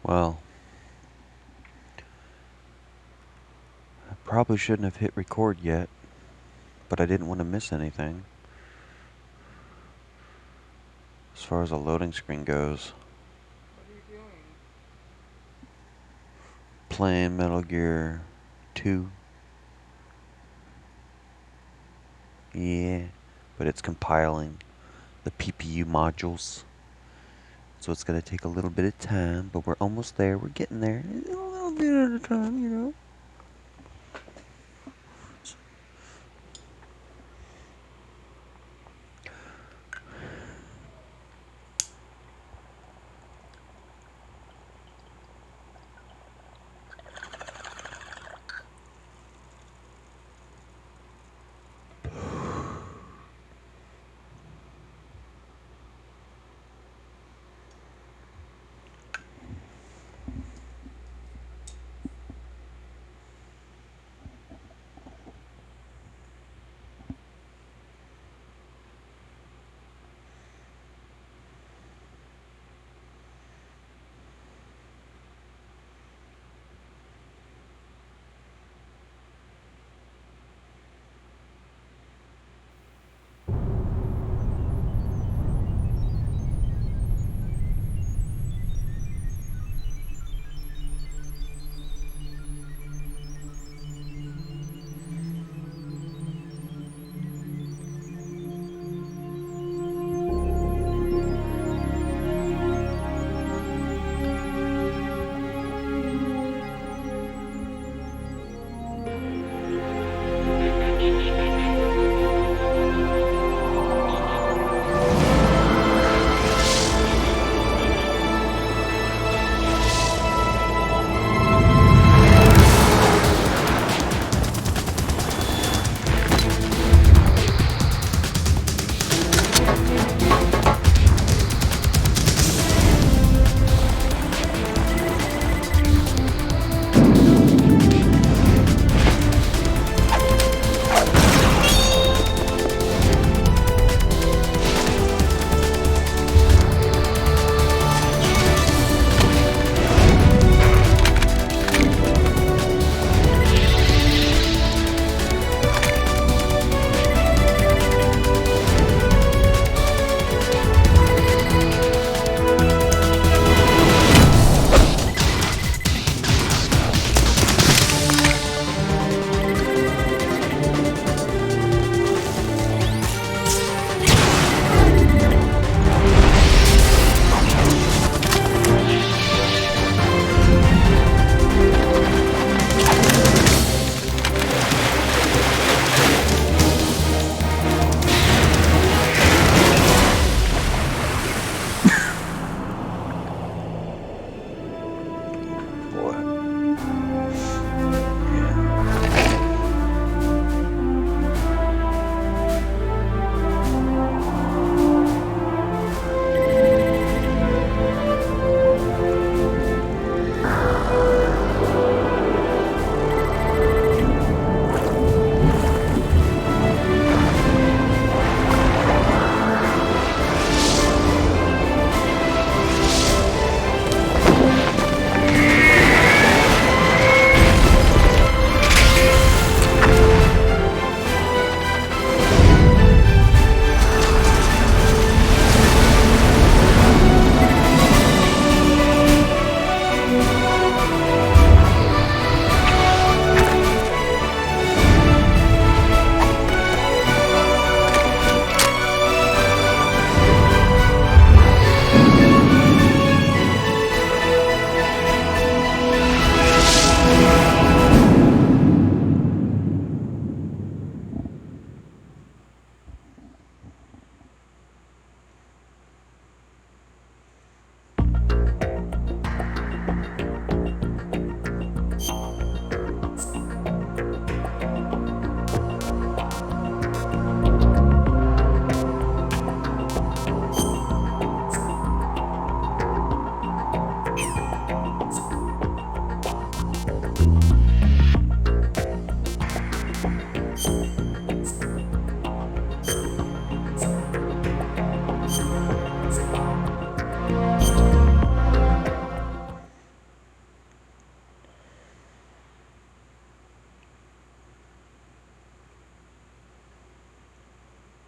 Well, I probably shouldn't have hit record yet, but I didn't want to miss anything as far as the loading screen goes. What are you doing? Playing Metal Gear 2, yeah, but it's compiling the PPU modules, so it's gonna take a little bit of time, but we're almost there. We're getting there. A little bit at a time, you know.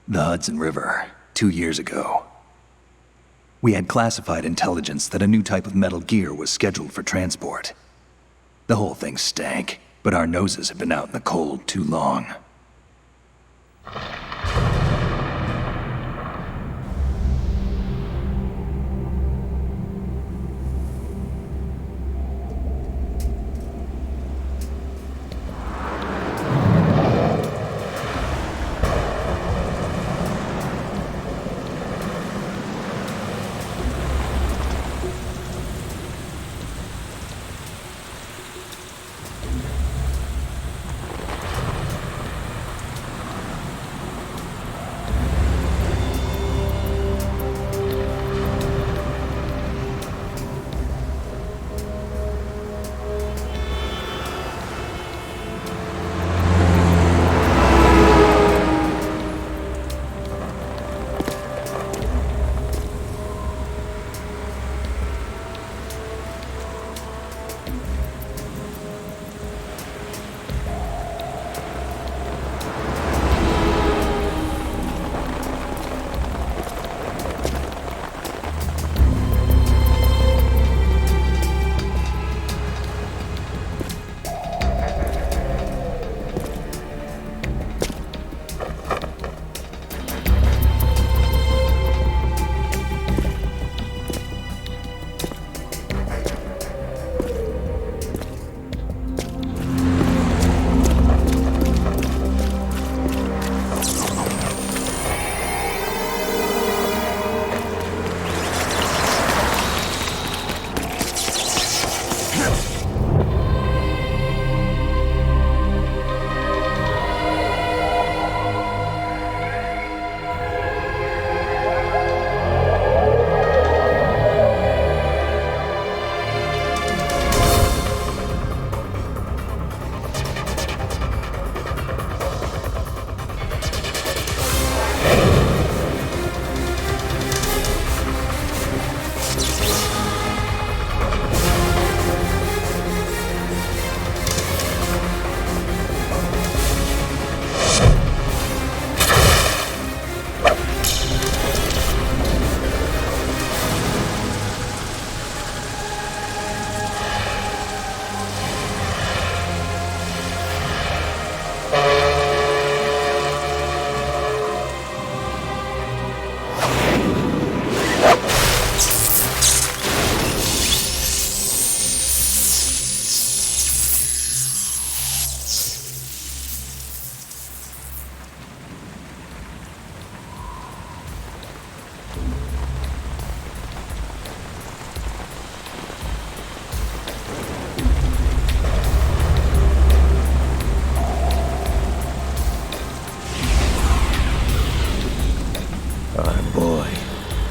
The Hudson River, 2 years ago. We had classified intelligence that a new type of metal gear was scheduled for transport. The whole thing stank, but our noses had been out in the cold too long.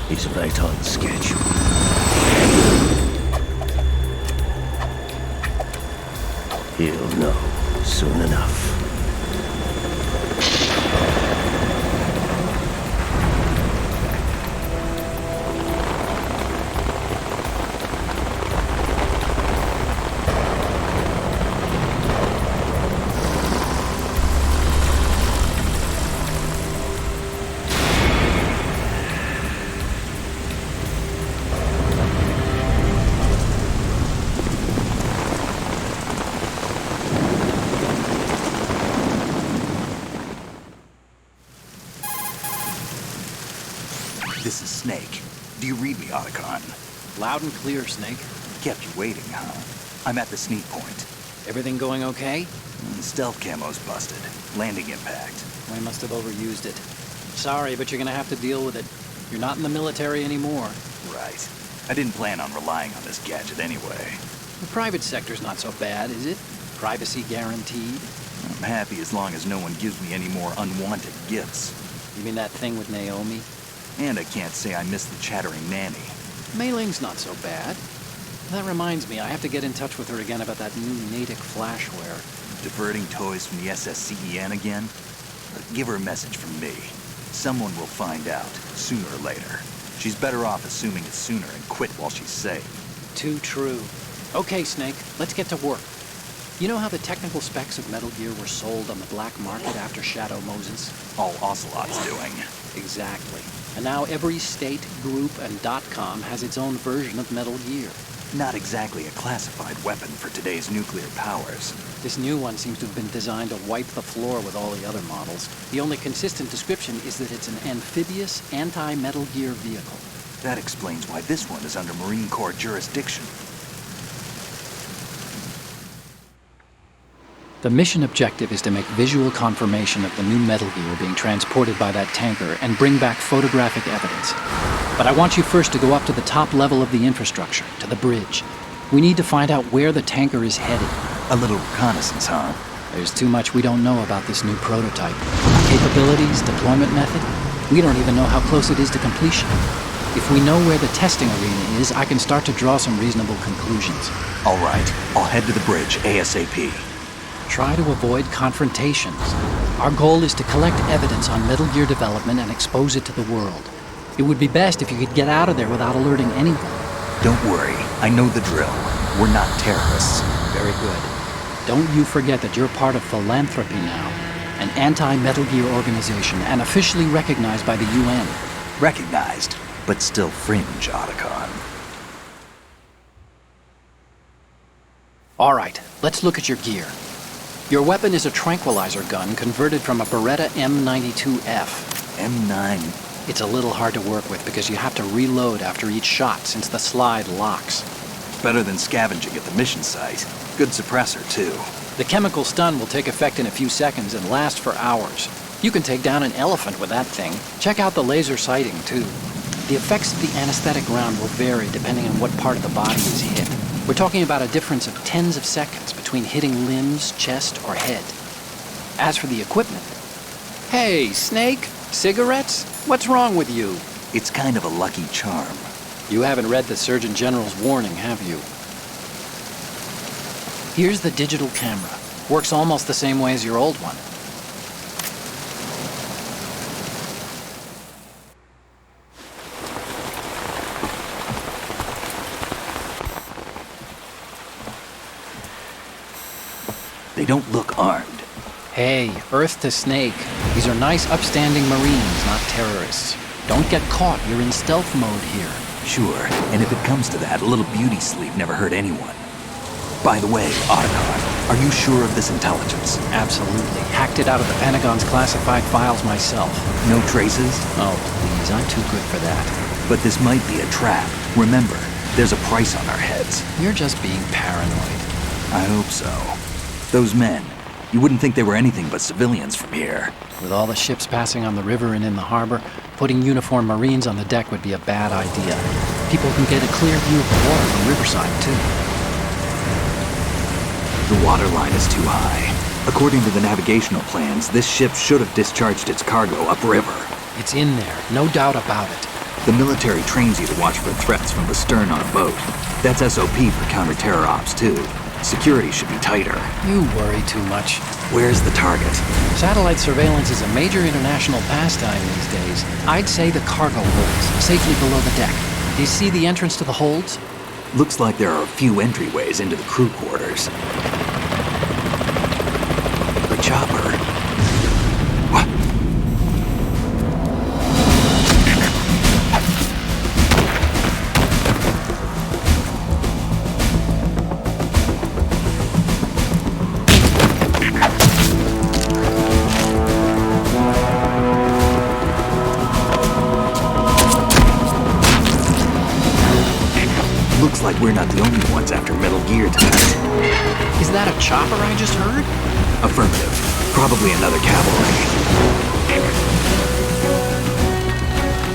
He's right on schedule. He'll know soon enough. This is Snake. Do you read me, Otacon? Loud and clear, Snake. Kept you waiting, huh? I'm at the sneak point. Everything going okay? Stealth camo's busted. Landing impact. We must have overused it. Sorry, but you're gonna have to deal with it. You're not in the military anymore. Right. I didn't plan on relying on this gadget anyway. The private sector's not so bad, is it? Privacy guaranteed. I'm happy as long as no one gives me any more unwanted gifts. You mean that thing with Naomi? And I can't say I miss the chattering nanny. Mei Ling's not so bad. That reminds me, I have to get in touch with her again about that new Natick flashware. Diverting toys from the SSCEN again? Give her a message from me. Someone will find out, sooner or later. She's better off assuming it sooner and quit while she's safe. Too true. Okay, Snake, let's get to work. You know how the technical specs of Metal Gear were sold on the black market after Shadow Moses? All Ocelot's doing. Exactly. And now every state, group, and .com has its own version of Metal Gear. Not exactly a classified weapon for today's nuclear powers. This new one seems to have been designed to wipe the floor with all the other models. The only consistent description is that it's an amphibious, anti-Metal Gear vehicle. That explains why this one is under Marine Corps jurisdiction. The mission objective is to make visual confirmation of the new Metal Gear being transported by that tanker and bring back photographic evidence. But I want you first to go up to the top level of the infrastructure, to the bridge. We need to find out where the tanker is headed. A little reconnaissance, huh? There's too much we don't know about this new prototype. Capabilities, deployment method. We don't even know how close it is to completion. If we know where the testing arena is, I can start to draw some reasonable conclusions. All right, I'll head to the bridge ASAP. Try to avoid confrontations. Our goal is to collect evidence on Metal Gear development and expose it to the world. It would be best if you could get out of there without alerting anyone. Don't worry, I know the drill. We're not terrorists. Very good. Don't you forget that you're part of Philanthropy now, an anti-Metal Gear organization and officially recognized by the UN. Recognized, but still fringe, Otacon. All right, let's look at your gear. Your weapon is a tranquilizer gun converted from a Beretta M92F. M9. It's a little hard to work with because you have to reload after each shot since the slide locks. Better than scavenging at the mission site. Good suppressor, too. The chemical stun will take effect in a few seconds and last for hours. You can take down an elephant with that thing. Check out the laser sighting, too. The effects of the anesthetic round will vary depending on what part of the body is hit. We're talking about a difference of tens of seconds between hitting limbs, chest, or head. As for the equipment... Hey, Snake! Cigarettes? What's wrong with you? It's kind of a lucky charm. You haven't read the Surgeon General's warning, have you? Here's the digital camera. Works almost the same way as your old one. They don't look armed. Hey, Earth to Snake. These are nice, upstanding Marines, not terrorists. Don't get caught. You're in stealth mode here. Sure, and if it comes to that, a little beauty sleep never hurt anyone. By the way, Otacon, are you sure of this intelligence? Absolutely. Hacked it out of the Pentagon's classified files myself. No traces? Oh, please, I'm too good for that. But this might be a trap. Remember, there's a price on our heads. You're just being paranoid. I hope so. Those men, you wouldn't think they were anything but civilians from here. With all the ships passing on the river and in the harbor, putting uniformed Marines on the deck would be a bad idea. People can get a clear view of the water from Riverside, too. The water line is too high. According to the navigational plans, this ship should have discharged its cargo upriver. It's in there, no doubt about it. The military trains you to watch for threats from the stern on a boat. That's SOP for counter-terror ops, too. Security should be tighter. You worry too much. Where's the target? Satellite surveillance is a major international pastime these days. I'd say the cargo holds, safely below the deck. Do you see the entrance to the holds? Looks like there are a few entryways into the crew quarters. The chopper. What? Looks like we're not the only ones after Metal Gear tonight. Is that a chopper I just heard? Affirmative. Probably another cavalry.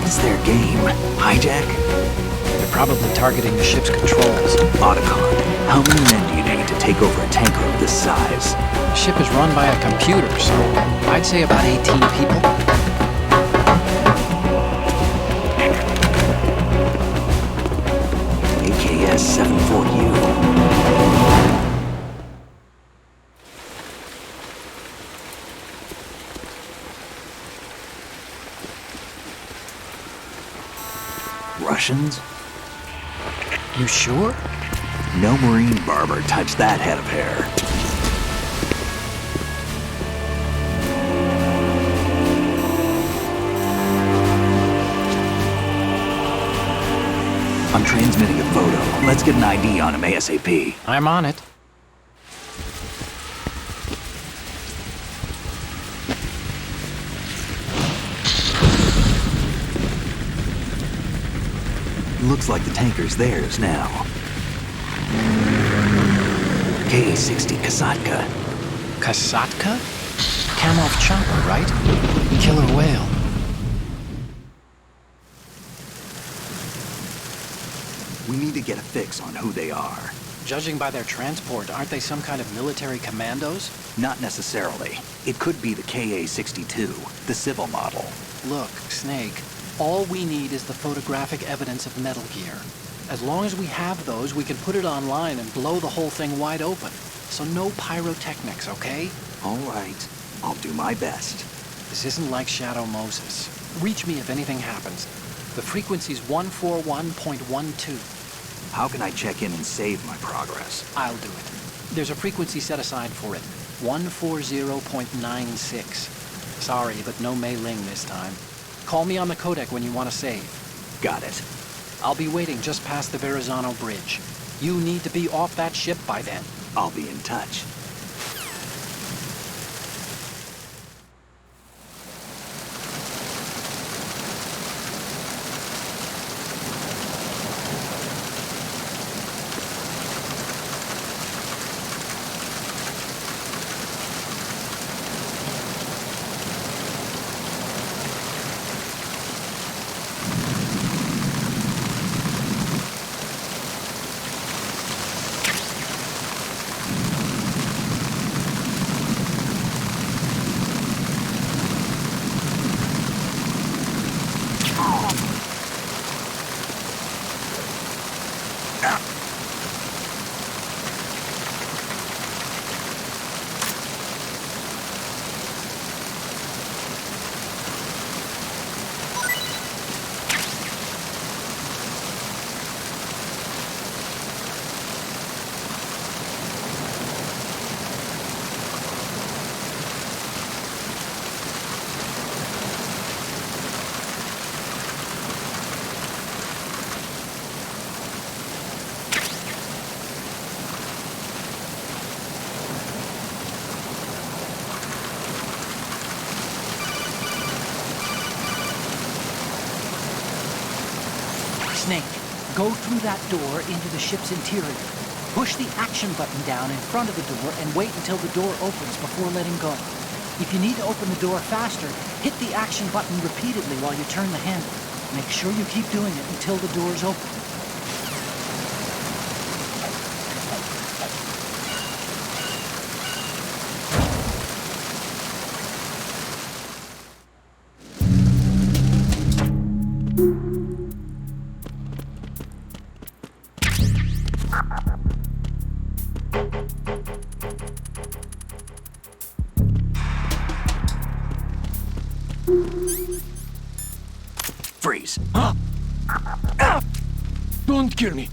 What's their game? Hijack? They're probably targeting the ship's controls. Otacon, how many men do you need to take over a tanker of this size? The ship is run by a computer, so I'd say about 18 people. AKS 74U. Russians? You sure? No Marine barber touched that head of hair. Let's get an ID on him ASAP. I'm on it. Looks like the tanker's theirs now. K-60 Kasatka. Kasatka? Kamov chopper, right? Killer whale. We need to get a fix on who they are. Judging by their transport, aren't they some kind of military commandos? Not necessarily. It could be the KA-62, the civil model. Look, Snake, all we need is the photographic evidence of Metal Gear. As long as we have those, we can put it online and blow the whole thing wide open. So no pyrotechnics, okay? All right. I'll do my best. This isn't like Shadow Moses. Reach me if anything happens. The frequency's 141.12. How can I check in and save my progress? I'll do it. There's a frequency set aside for it. 140.96. Sorry, but no Mei Ling this time. Call me on the codec when you want to save. Got it. I'll be waiting just past the Verrazano Bridge. You need to be off that ship by then. I'll be in touch. Snake, go through that door into the ship's interior. Push the action button down in front of the door and wait until the door opens before letting go. If you need to open the door faster, hit the action button repeatedly while you turn the handle. Make sure you keep doing it until the door's open. Freeze. Don't kill me.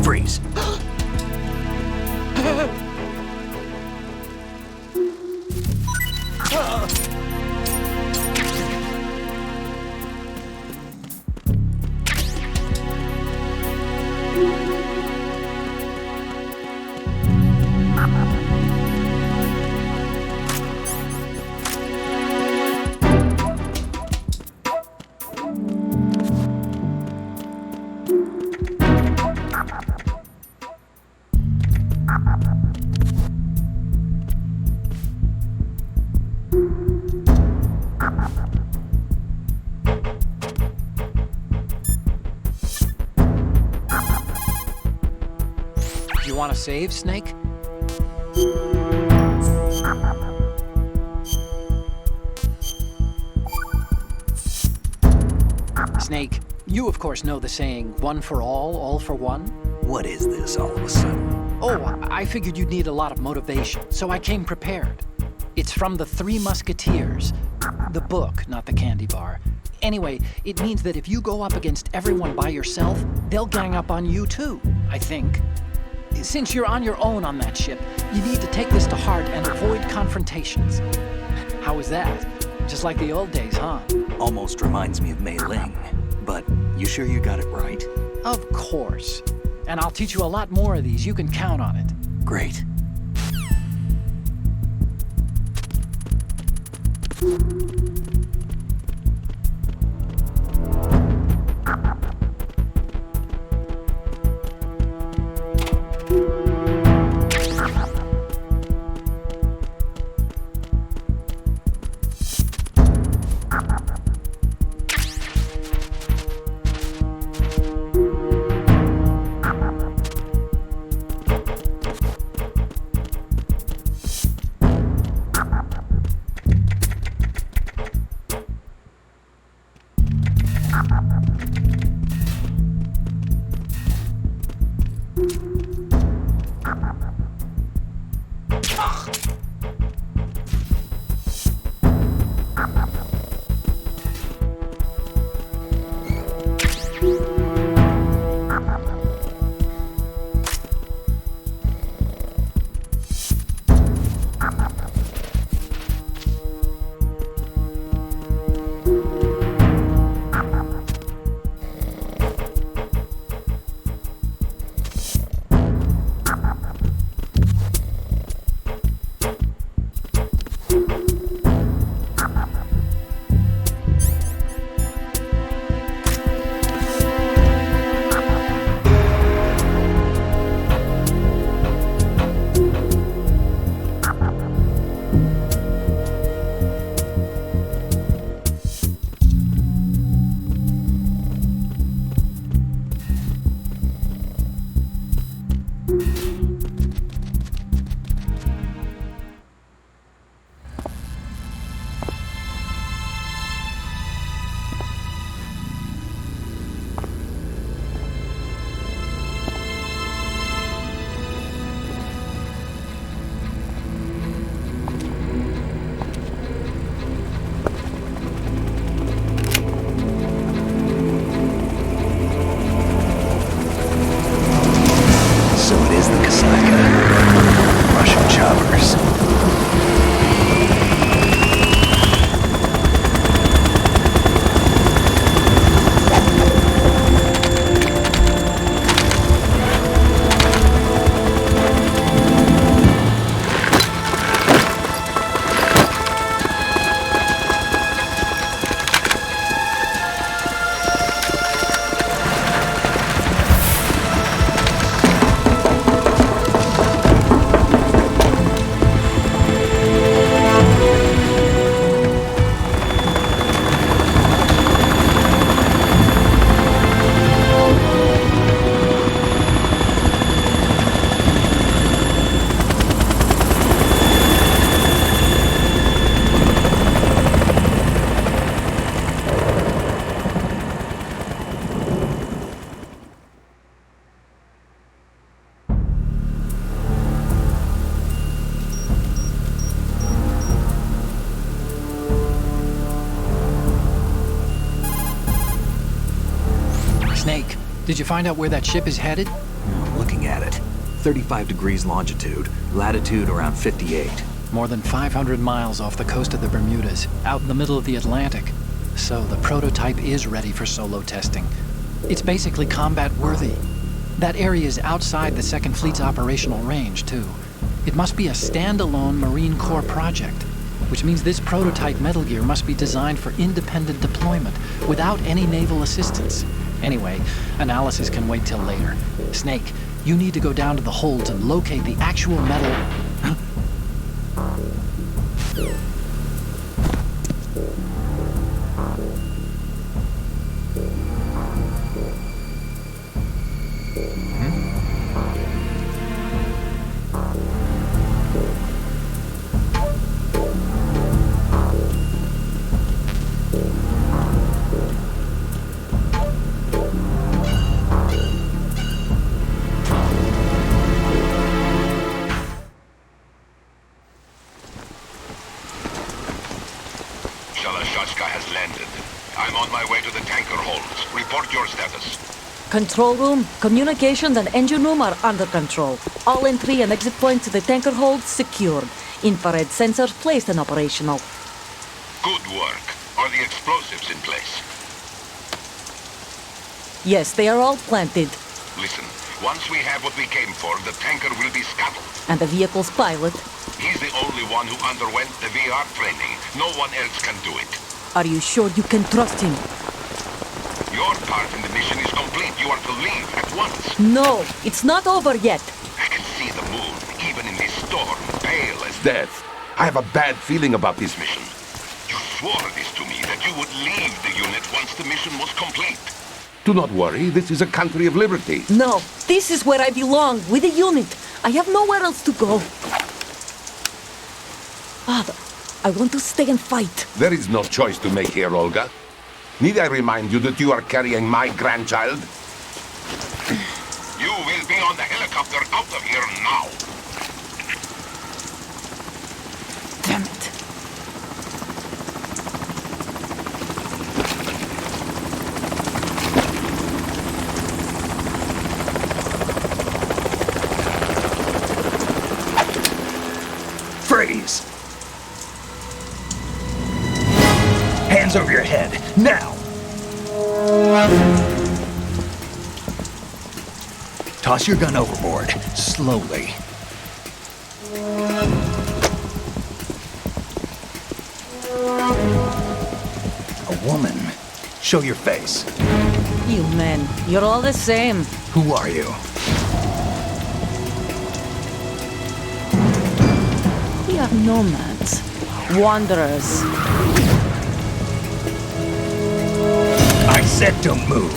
Freeze. You want to save, Snake? Snake, you of course know the saying, one for all for one? What is this all of a sudden? Oh, I figured you'd need a lot of motivation, so I came prepared. It's from the Three Musketeers. The book, not the candy bar. Anyway, it means that if you go up against everyone by yourself, they'll gang up on you too, I think. Since you're on your own on that ship, you need to take this to heart and avoid confrontations. How was that? Just like the old days, huh? Almost reminds me of Mei Ling. But you sure you got it right? Of course. And I'll teach you a lot more of these. You can count on it. Great. Snake, did you find out where that ship is headed? I'm looking at it. 35 degrees longitude, latitude around 58. More than 500 miles off the coast of the Bermudas, out in the middle of the Atlantic. So the prototype is ready for solo testing. It's basically combat worthy. That area is outside the Second Fleet's operational range, too. It must be a standalone Marine Corps project, which means this prototype Metal Gear must be designed for independent deployment without any naval assistance. Anyway, analysis can wait till later. Snake, you need to go down to the holds and locate the actual metal... Kalashashka has landed. I'm on my way to the tanker holds. Report your status. Control room, communications, and engine room are under control. All entry and exit points to the tanker hold secured. Infrared sensors placed and operational. Good work. Are the explosives in place? Yes, they are all planted. Listen, once we have what we came for, the tanker will be scuttled. And the vehicle's pilot. He's the only one who underwent the VR training. No one else can do it. Are you sure you can trust him? Your part in the mission is complete. You are to leave at once. No, it's not over yet. I can see the moon, even in this storm, pale as death. I have a bad feeling about this mission. You swore this to me, that you would leave the unit once the mission was complete. Do not worry, this is a country of liberty. No, this is where I belong, with the unit. I have nowhere else to go. Father, I want to stay and fight. There is no choice to make here, Olga. Need I remind you that you are carrying my grandchild? You will be on the helicopter out of here now. Damn it. Freeze! Hands over your head, now! Toss your gun overboard, slowly. A woman. Show your face. You men, you're all the same. Who are you? We are nomads. Wanderers. I said don't move.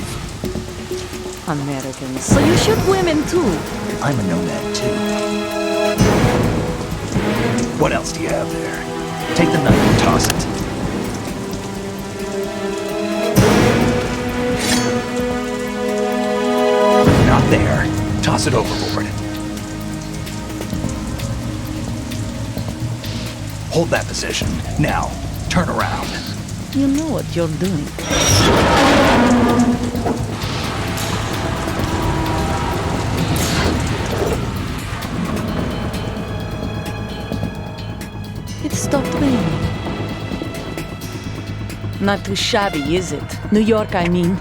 Americans. So you shoot women too. I'm a nomad too. What else do you have there? Take the knife and toss it. Not there. Toss it overboard. Hold that position. Now, turn around. You know what you're doing. It stopped raining. Not too shabby, is it? New York, I mean.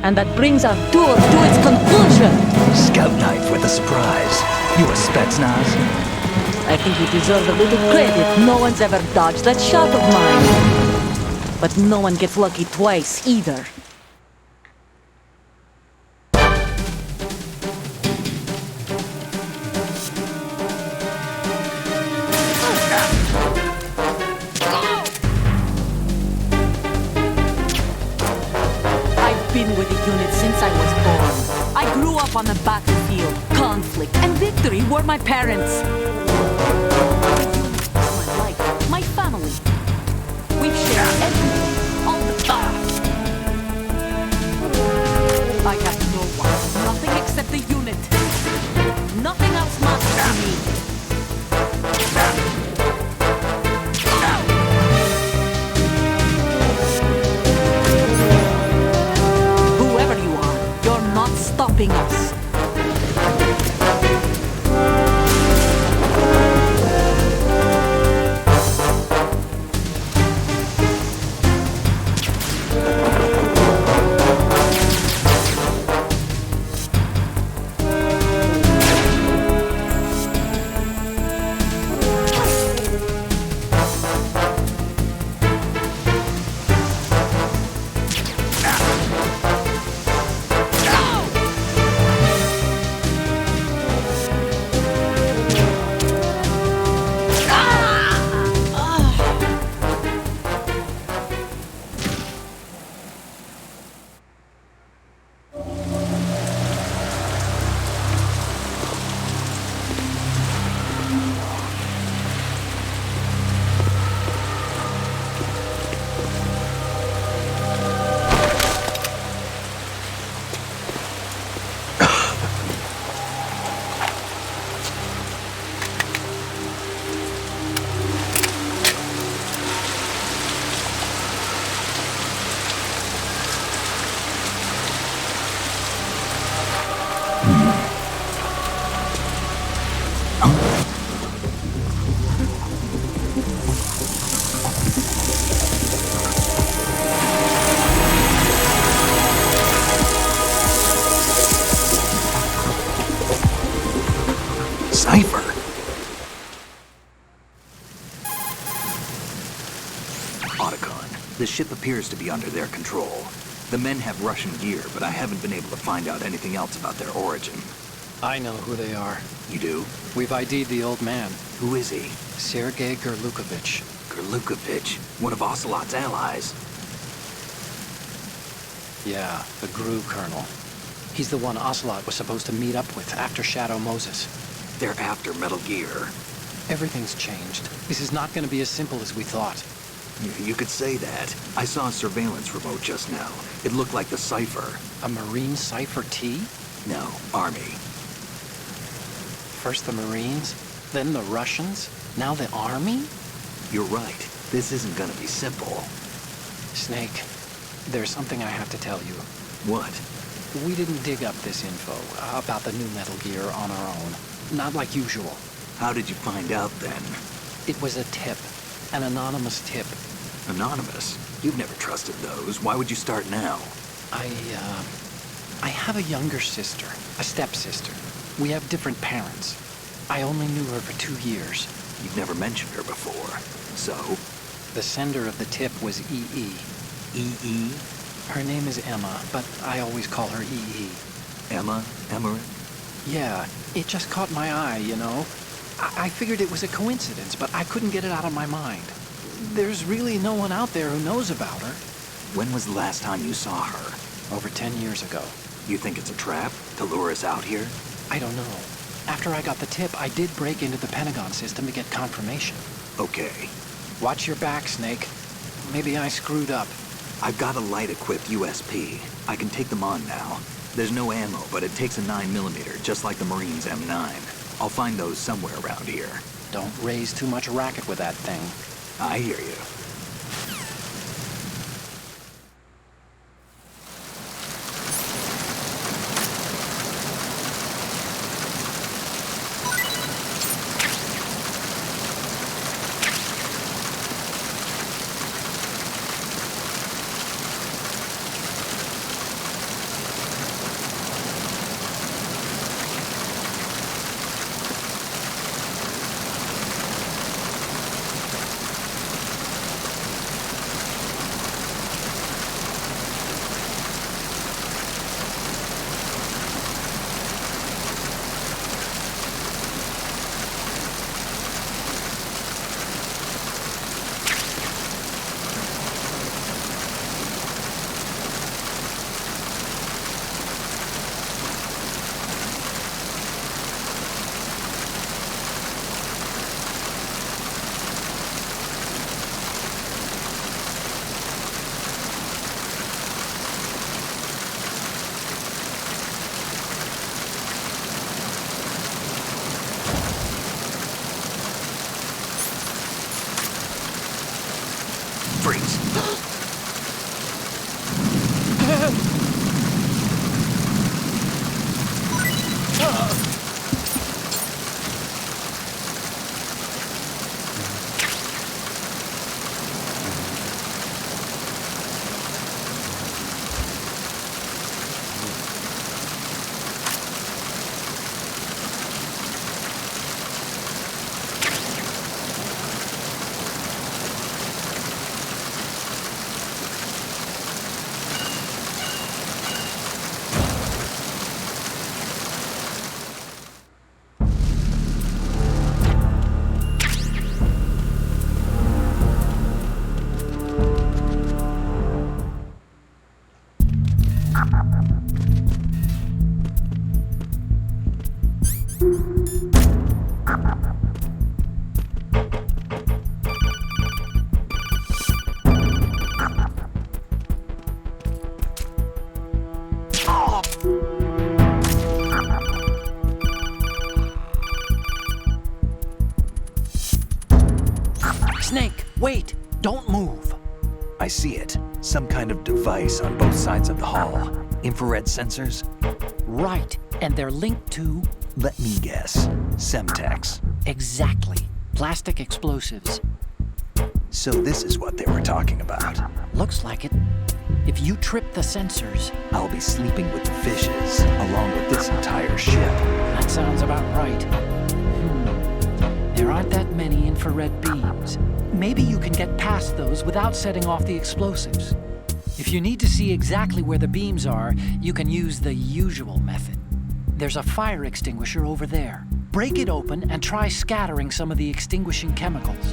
And that brings our tour to its conclusion. Scout knife with a surprise. You a Spetsnaz? I think you deserve a little credit. No one's ever dodged that shot of mine. But no one gets lucky twice, either. I've been with the unit since I was born. I grew up on the battlefield. Conflict and victory were my parents. My life, my family. We've shared everything, all the time. I have no one, nothing except the unit. Nothing else matters to me. Whoever you are, you're not stopping us. Otacon, the ship appears to be under their control. The men have Russian gear, but I haven't been able to find out anything else about their origin. I know who they are. You do? We've ID'd the old man, Who is he? Sergei Gerlukovich. Gerlukovich, one of Ocelot's allies. Yeah, the GRU colonel. He's the one Ocelot was supposed to meet up with after Shadow Moses. They're after Metal Gear. Everything's changed. This is not going to be as simple as we thought. You could say that. I saw a surveillance remote just now. It looked like the Cypher. A Marine Cypher T? No, Army. First the Marines, then the Russians, now the Army? You're right. This isn't gonna be simple. Snake, there's something I have to tell you. What? We didn't dig up this info about the new Metal Gear on our own. Not like usual. How did you find out then? It was a tip. An anonymous tip. Anonymous? You've never trusted those. Why would you start now? I have a younger sister, a stepsister. We have different parents. I only knew her for 2 years. You've never mentioned her before. So? The sender of the tip was EE. EE? Her name is Emma, but I always call her EE. Emma? Emmerich? Yeah, it just caught my eye, you know? I figured it was a coincidence, but I couldn't get it out of my mind. There's really no one out there who knows about her. When was the last time you saw her? Over 10 years ago. You think it's a trap to lure us out here? I don't know. After I got the tip, I did break into the Pentagon system to get confirmation. Okay. Watch your back, Snake. Maybe I screwed up. I've got a light-equipped USP. I can take them on now. There's no ammo, but it takes a 9mm, just like the Marines' M9. I'll find those somewhere around here. Don't raise too much racket with that thing. I hear you. Freeze! Snake, wait! Don't move! I see it. Some kind of device on both sides of the hull. Infrared sensors? Right, and they're linked to... Let me guess. Semtex. Exactly. Plastic explosives. So this is what they were talking about. Looks like it. If you trip the sensors... I'll be sleeping with the fishes, along with this entire ship. That sounds about right. There aren't that many infrared beams. Maybe you can get past those without setting off the explosives. If you need to see exactly where the beams are, you can use the usual method. There's a fire extinguisher over there. Break it open and try scattering some of the extinguishing chemicals.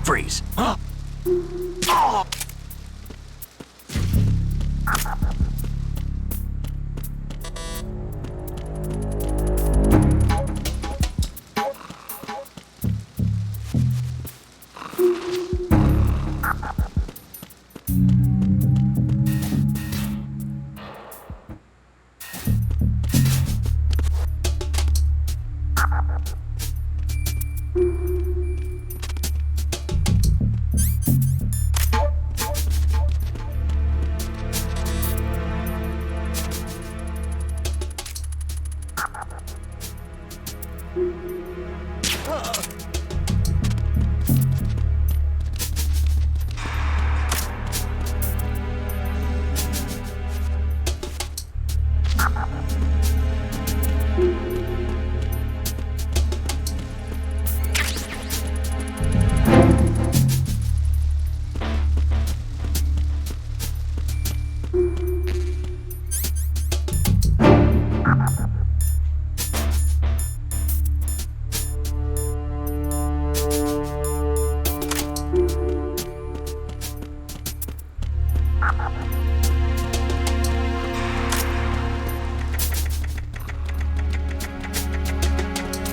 Freeze.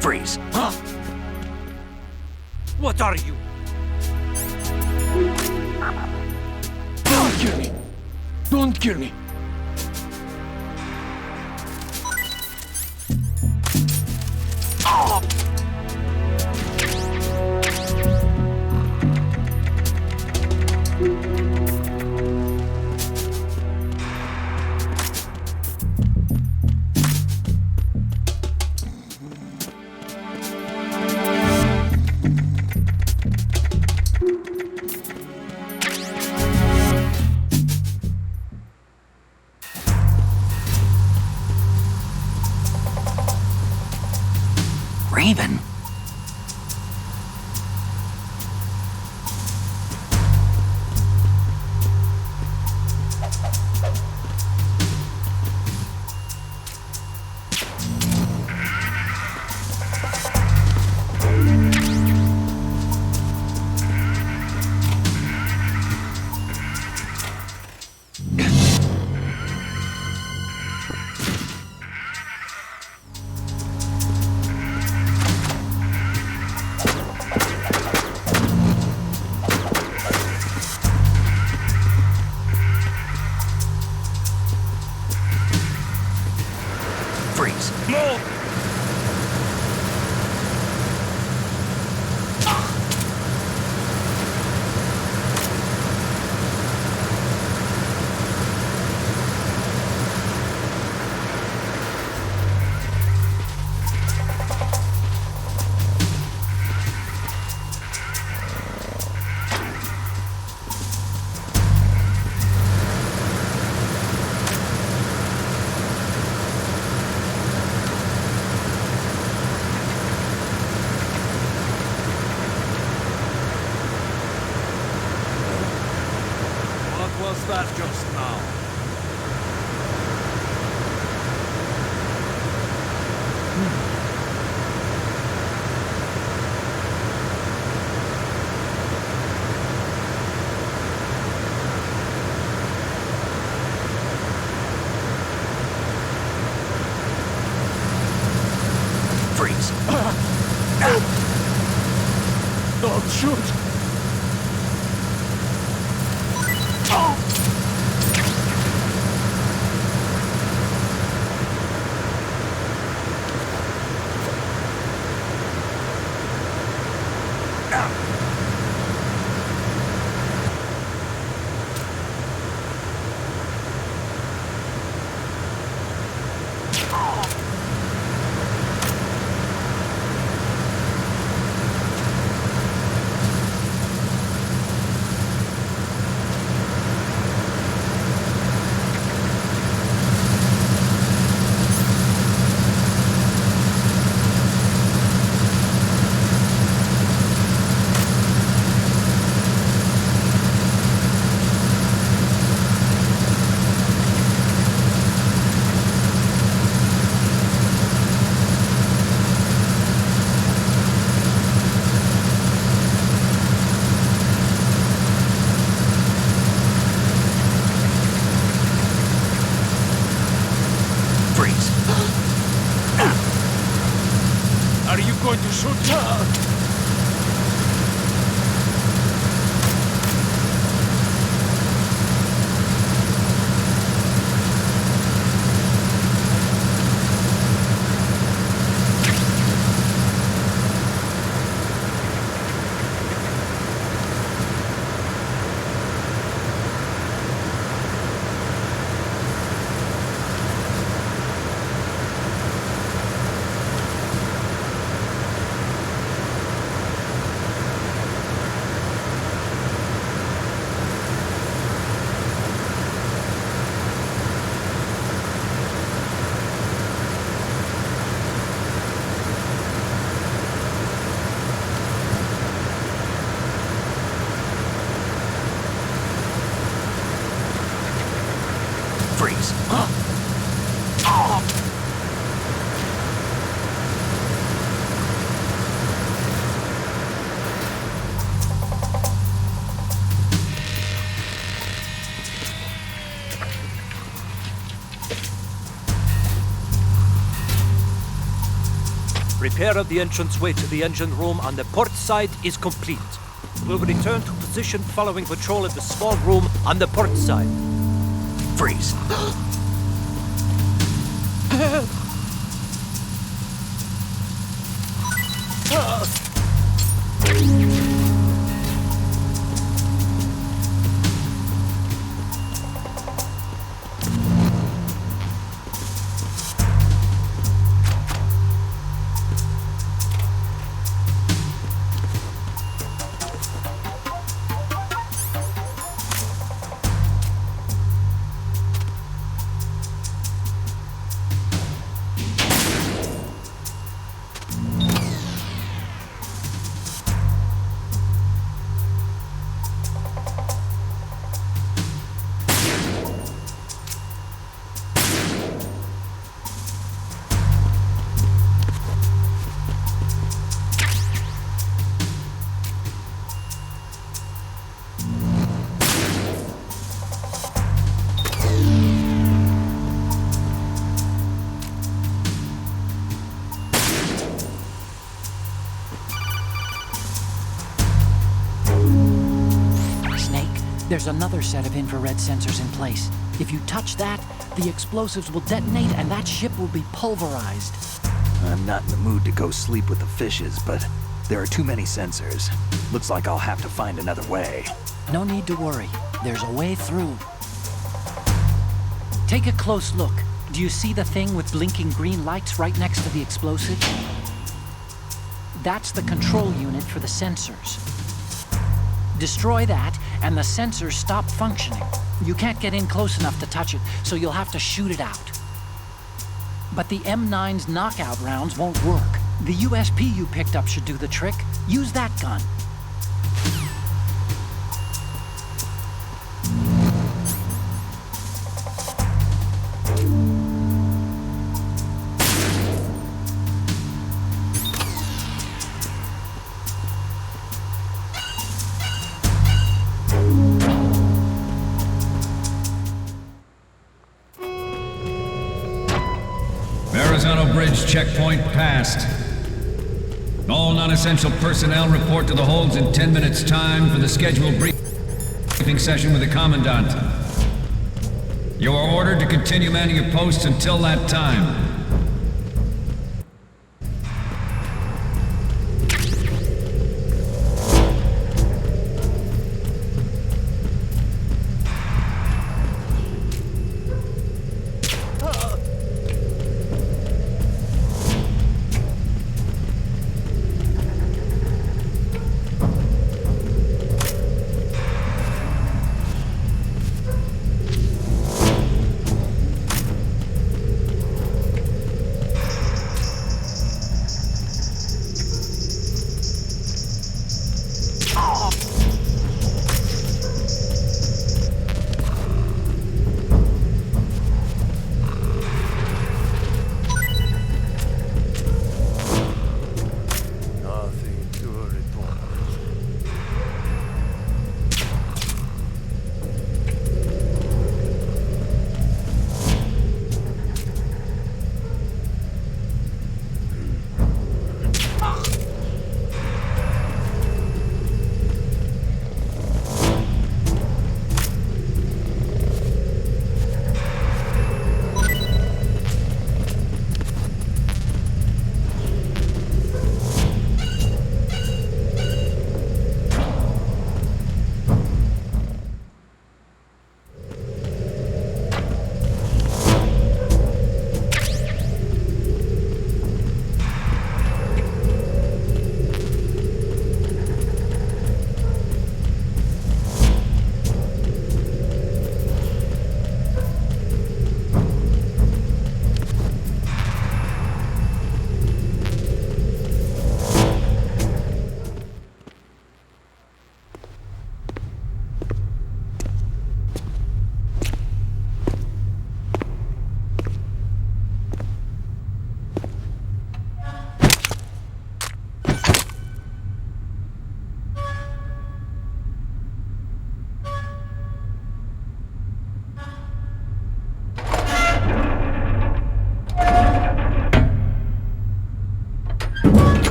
Freeze. What are you? Don't kill me! Don't kill me! Raven? was that just now? Freeze. Don't shoot! Are you going to shoot? Freeze. Repair of the entranceway to the engine room on the port side is complete. We'll return to position following patrol of the small room on the port side. Freeze. There's another set of infrared sensors in place. If you touch that, the explosives will detonate and that ship will be pulverized. I'm not in the mood to go sleep with the fishes, but there are too many sensors. Looks like I'll have to find another way. No need to worry. There's a way through. Take a close look. Do you see the thing with blinking green lights right next to the explosive? That's the control unit for the sensors. Destroy that, and the sensors stop functioning. You can't get in close enough to touch it, so you'll have to shoot it out. But the M9's knockout rounds won't work. The USP you picked up should do the trick. Use that gun. Bridge checkpoint passed. All non-essential personnel report to the holds in 10 minutes' time for the scheduled briefing session with the Commandant. You are ordered to continue manning your posts until that time.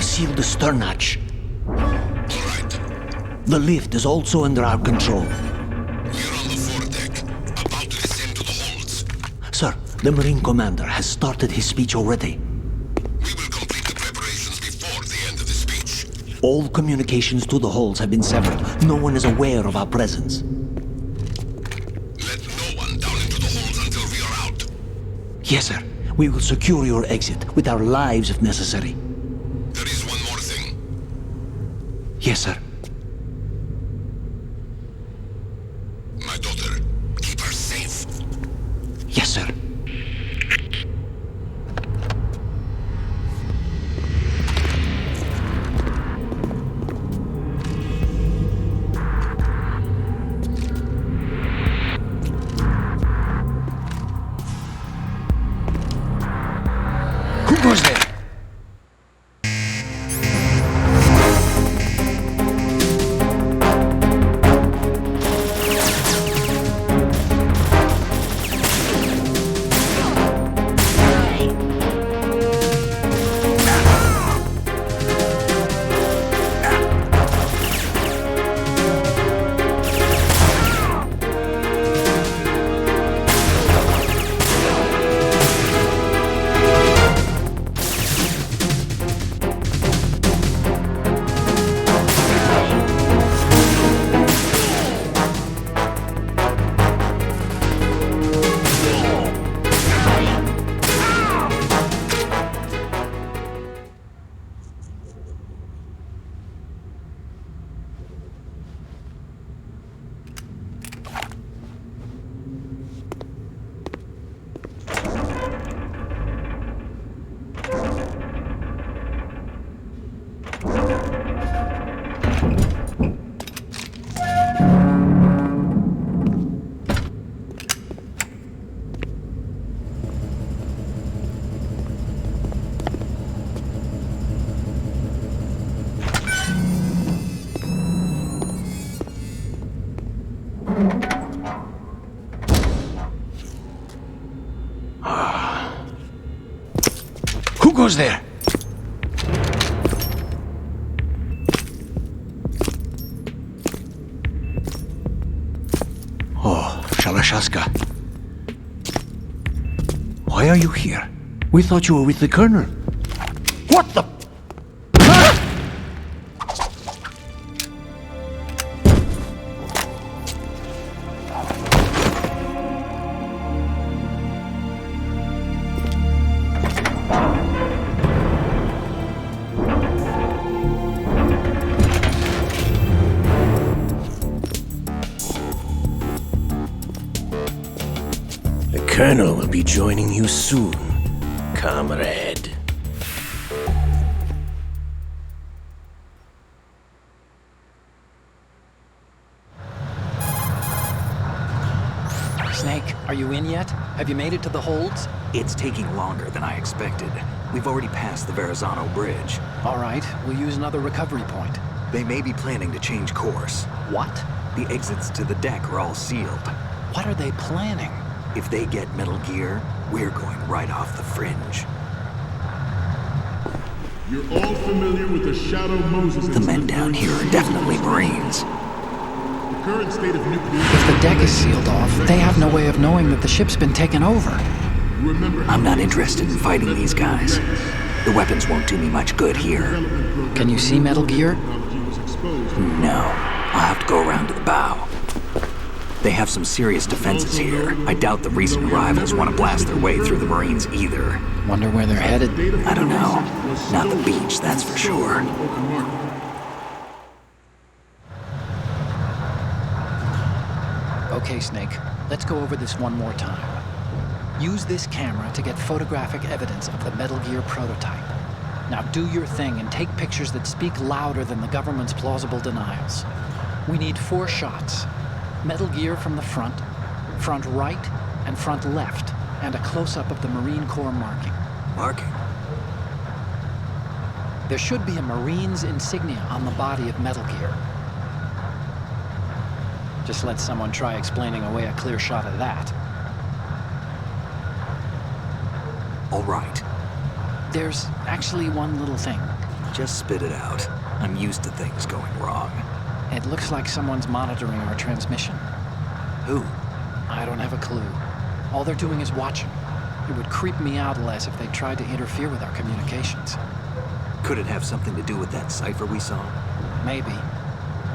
Seal the stern hatch. All right. The lift is also under our control. We're on the foredeck, about to descend to the holds. Sir, the Marine Commander has started his speech already. We will complete the preparations before the end of the speech. All communications to the holds have been severed. No one is aware of our presence. Let no one down into the holds until we are out. Yes, sir. We will secure your exit with our lives if necessary. There is one more thing. Yes, sir. My daughter, keep her safe. Yes, sir. Who goes there? Who goes there? Oh, Shalashaska. Why are you here? We thought you were with the Colonel. What the? The Colonel will be joining you soon, comrade. Snake, are you in yet? Have you made it to the holds? It's taking longer than I expected. We've already passed the Verrazano Bridge. All right, we'll use another recovery point. They may be planning to change course. What? The exits to the deck are all sealed. What are they planning? If they get Metal Gear, we're going right off the fringe. You're all familiar with the Shadow Moses. The men down here are definitely Marines. The current state of nuclear... If the deck is sealed off, they have no way of knowing that the ship's been taken over. I'm not interested in fighting these guys. The weapons won't do me much good here. Can you see Metal Gear? No. I'll have to go around to the bow. They have some serious defenses here. I doubt the recent arrivals want to blast their way through the Marines either. Wonder where they're headed? I don't know. Not the beach, that's for sure. Okay, Snake. Let's go over this one more time. Use this camera to get photographic evidence of the Metal Gear prototype. Now do your thing and take pictures that speak louder than the government's plausible denials. We need 4 shots. Metal Gear from the front right, and front left, and a close-up of the Marine Corps marking. Marking? There should be a Marine's insignia on the body of Metal Gear. Just let someone try explaining away a clear shot of that. All right. There's actually one little thing. Just spit it out. I'm used to things going wrong. It looks like someone's monitoring our transmission. Who? I don't have a clue. All they're doing is watching. It would creep me out less if they tried to interfere with our communications. Could it have something to do with that cipher we saw? Maybe.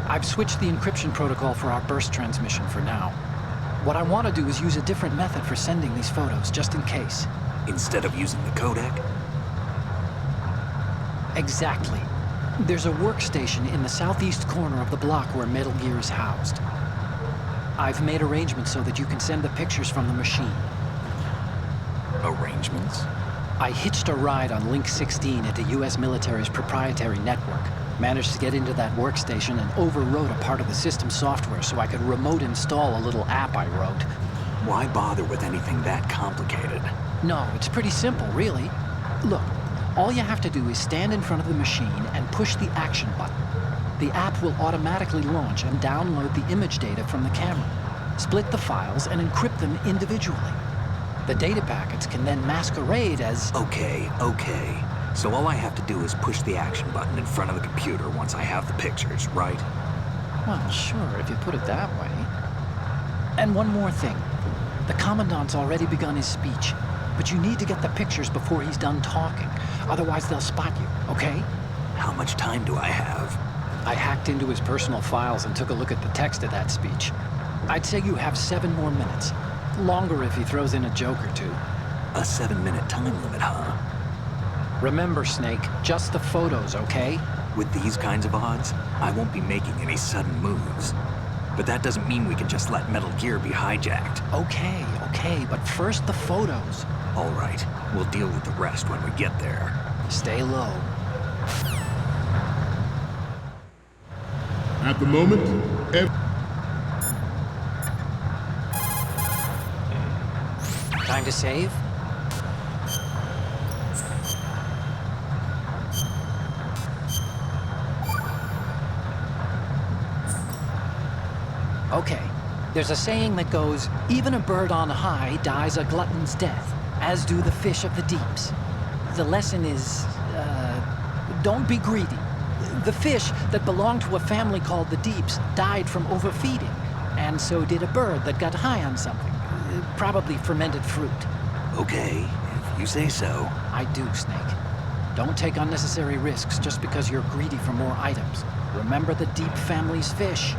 I've switched the encryption protocol for our burst transmission for now. What I want to do is use a different method for sending these photos, just in case. Instead of using the codec? Exactly. There's a workstation in the southeast corner of the block where Metal Gear is housed. I've made arrangements so that you can send the pictures from the machine. Arrangements? I hitched a ride on Link 16 into U.S. military's proprietary network. Managed to get into that workstation and overwrote a part of the system software so I could remote install a little app I wrote. Why bother with anything that complicated? No, it's pretty simple, really. Look, all you have to do is stand in front of the machine and push the action button. The app will automatically launch and download the image data from the camera, split the files, and encrypt them individually. The data packets can then masquerade as... Okay. So all I have to do is push the action button in front of the computer once I have the pictures, right? Well, sure, if you put it that way. And one more thing. The Commandant's already begun his speech, but you need to get the pictures before he's done talking. Otherwise, they'll spot you, okay? How much time do I have? I hacked into his personal files and took a look at the text of that speech. I'd say you have 7 more minutes. Longer if he throws in a joke or two. A 7-minute time limit, huh? Remember, Snake, just the photos, okay? With these kinds of odds, I won't be making any sudden moves. But that doesn't mean we can just let Metal Gear be hijacked. Okay, but first the photos. All right, we'll deal with the rest when we get there. Stay low. At the moment, Time to save? Okay, There's a saying that goes, even a bird on high dies a glutton's death, as do the fish of the deeps. The lesson is, don't be greedy. The fish that belonged to a family called the Deeps died from overfeeding, and so did a bird that got high on something, probably fermented fruit. Okay, if you say so. I do, Snake. Don't take unnecessary risks just because you're greedy for more items. Remember the Deep family's fish.